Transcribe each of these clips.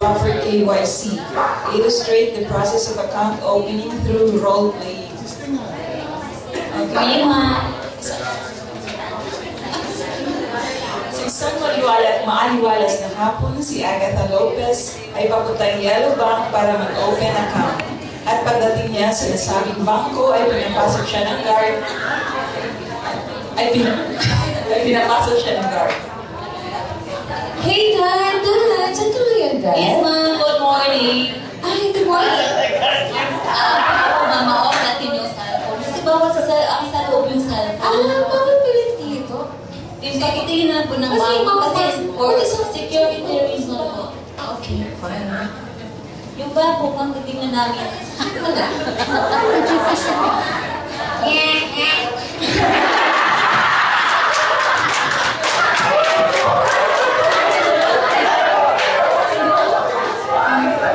for KYC. Illustrate the process of account opening through role-playing. Okay. Sa isang maaliwalas na hapon, si Agatha Lopez ay papuntang Yellow Bank para mag-open account. At pagdating niya sa nasabing bangko ay pinapasok siya ng guard. Pinapasok siya ng guard. Hey, Dad! Dad! Saan ka ngayon, Dad? Yes, Ma'am. Good morning. Ay, good morning. Mama, off natin yung cellphone. Kasi bawal ang sa loob yung cellphone. Bakit pilit dito? Pakitingin na po ng Kasi, mama. Mama, Kasi for security reason po. Okay, fine. Yung babo, kung titingnan namin. Wala.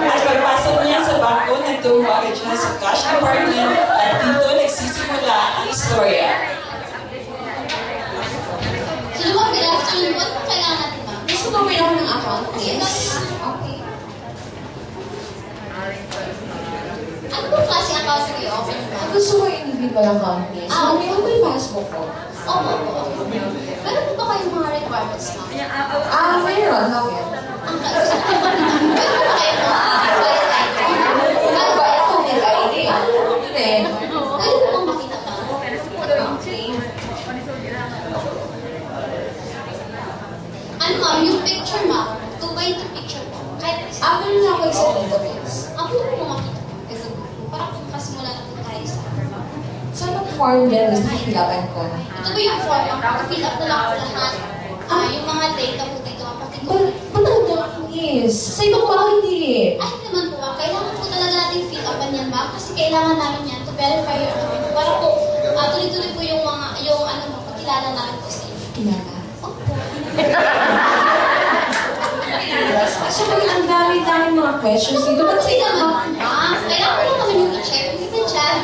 At pagpasok niya sa bangko, nagtungo agad siya sa cash department at dito nagsisimula ang istorya. So, lumang good afternoon. What kailangan natin, ma'am? Gusto mo may ako ng account, please? Okay. Ano pong klase account na i-open, ma'am? Gusto ko yung individual account, please. May ako yung passport ko. Opo. Meron po ba kayong mga requirements, ma'am? Mayroon. Okay. Ang meron po ba kayong mga valid ID? Ano ba? Ito may ID. Then, Pwede po bang makita, ma'am? okay. Ano, ma'am? Yung picture, ma'am? 2x2 picture po. Kahit isa. Meron na ako isa dito, please. Ang pwede po makita. Ito po. Parang kung kasimula na po tayo sa Saan ang form din gusto hilapan ko? Ito po yung form, ma'am. Fill up na lang po lahat. Yung mga data po dito, ma'am. Patanda, please. Sa ibang pa hindi. Ay, naman po, ma'am. Kailangan po talaga natin fill upan yan, ma'am. Kasi kailangan namin yan to verify your account. Para po, tuloy-tuloy po yung mga, pakilala namin po sa inyo. Kilala. Opo. So, ang dami-dami mga questions dito. Ba't Kasi sila naman, ma'am, kailangan ko naman yung i-check. Hindi ba dyan?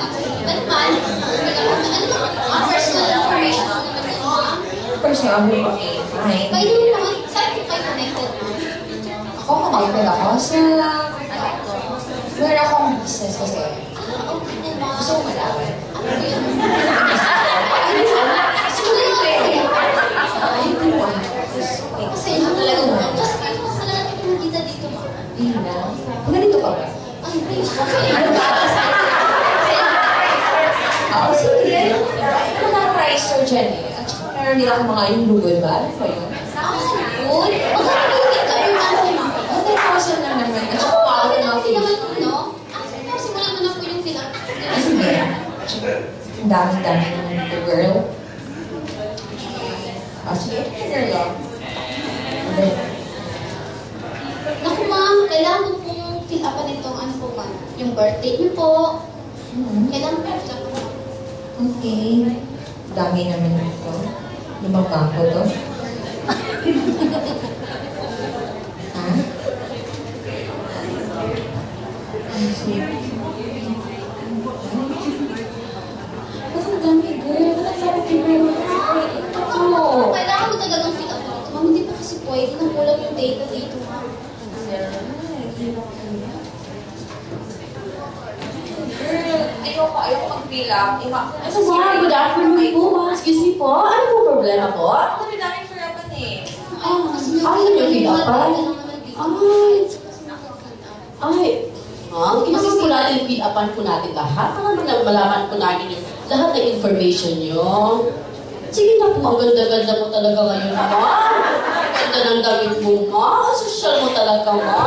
Iba naman, personal information po naman yun, ma'am. personal okay, fine. By the way, ma'am, saan po kayo connected, ma'am? Ako, connected ako sa... Meron akong business kasi. Okay din, ma'am. Gusto ko malaman. Ano po yun? Kasi yun talaga, ma'am. Kasi kayo naman natin kumagita dito, ma'am. Ganito ka ba? Ay, please. Sige. Ano na price or dyan eh? At saka meron nila akong mga yung lugod ba? Ano ba yun? Good. Magkano yung kita yung ano, ma'am? 1,000 lang naman. At saka paano Okay na lang din fee? naman po, no? Kasi wala naman na po yung fill up. Sige. Ang dami-dami naman ito, girl. Sige. Girl, okay. Naku, ma'am, kailangan ko pong fill upan itong ano po, ma'am. Yung birthday niyo po. Kailangan po fill up po. Okay. Dami naman ito. Limang bangko to. Ha? Sige. Ba't ang dami, girl? Ba't ang dami, girl? Ito. Kailangan mo talagang fill up po. Ma'am, hindi po kasi pwede na kulang yung data dito, ma'am. Girl, ayoko mag-fill up. Ano ba? Good afternoon po. Excuse me po. Ano po problema po? Ang dami-daming fill upan eh. Kasi Ay, yung fill upan? Ay, ma'am, kasi po natin fill upan po natin lahat. Para malaman po namin yung lahat ng information nyo. Sige na po, ang ganda-ganda mo talaga ngayon, ma'am. Ang ganda ng damit mo, ma'am. Ang social mo talaga, ma'am.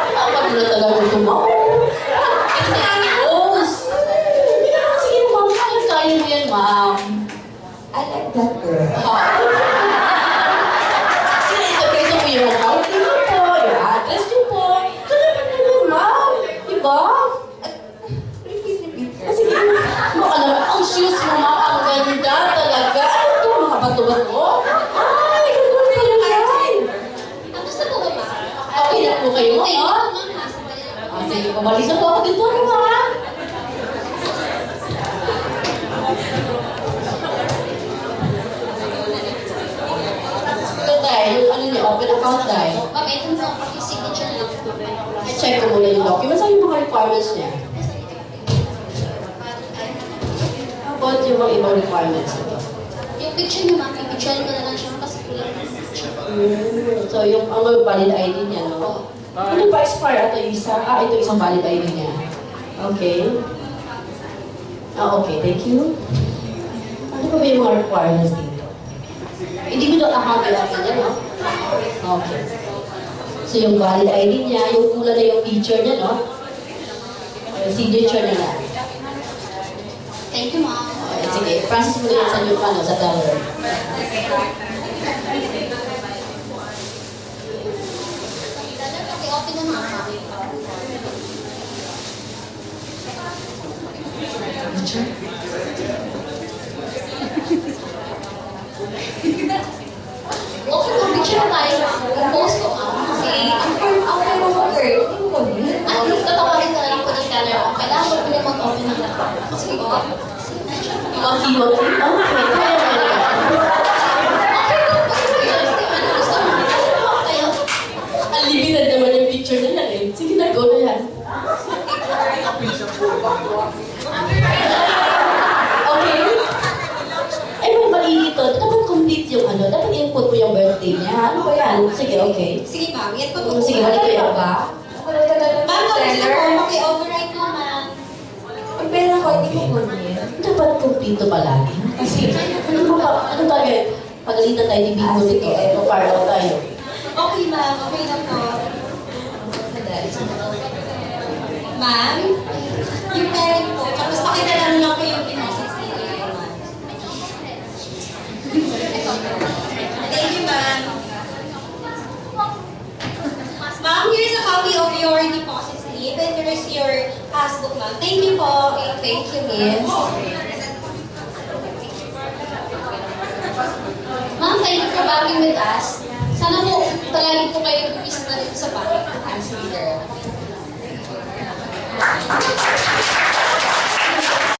Pinapag mo na talaga ito, ma'am. Sige, ma'am, kaya mo yan, ma'am. I like that girl. Sige, ito po yung account niyo po, yung address niyo po. Kalaban mo yun, ma'am. Diba? Sige, baka naman, ang shoes mo, ma'am, ang ganda talaga. Ano ito, mga bato-bato? Ay, ganda talaga. Gusto po ba, ma'am? Okay na po kayo, Okay, ma'am. ma'am, nasa dali lang po. Sige, pabalik na po ako dito, ma'am. Ito tayo, yung ano niyo, open account tayo. Ma'am, ito po, yung signature lang po. check ko muna yung documents. Ano yung mga requirements niya? How about yung mga ibang requirements nito? Yung picture niyo, ma'am, i-picture ko na lang siya kasi kulang yung picture. So, yung ang valid ID niya, no? Ano ba expire? Ito isa? Ito isang valid ID niya. Okay. Okay. Thank you. Ano pa ba yung mga requirements dito? Individual account natin niya, no? Okay. So, yung valid ID niya, yung kulay na yung picture niya, no? Yung signature niya na. Thank you, ma'am. Okay, sige. Process mo yan sa iyo, sa teller. Okay, open na ma'am. Okay, mag-picture na tayo. Post ko, ma'am. Okay. At least, tatawagin ka na lang po ng teller. Kailangan mo po mag-open ng account. Sige po. Waki-waki. Okay. Unlimited naman yung picture nila eh. Sige na, go na yan. Okay? Ay, may mali dito. Dapat complete yung ano. Dapat input mo yung birthday niya. Ano ba yan? Sige, okay. Sige, ma'am. Yan po po. Sige, mali ko yan ba? Ma'am, kung gusto po, maki-override ko, ma'am. Ang pera ko, hindi mo kunin. Dapat complete palagi. Kasi, ano ba yun? Pagalitan tayo ni Bingo nito. Paparaw tayo. Okay, ma'am. Okay na po. Ma'am, yung parent po, tapos pakita lang po yung deposit slip. Thank you, ma'am. Ma'am, here's a copy of your deposit slip and here's your passbook, ma'am. Thank you po. Thank you, miss. Ma'am, thank you for working with us. Sana po, palagi po kayo nag-visit na rin sa bahay. I'm sure.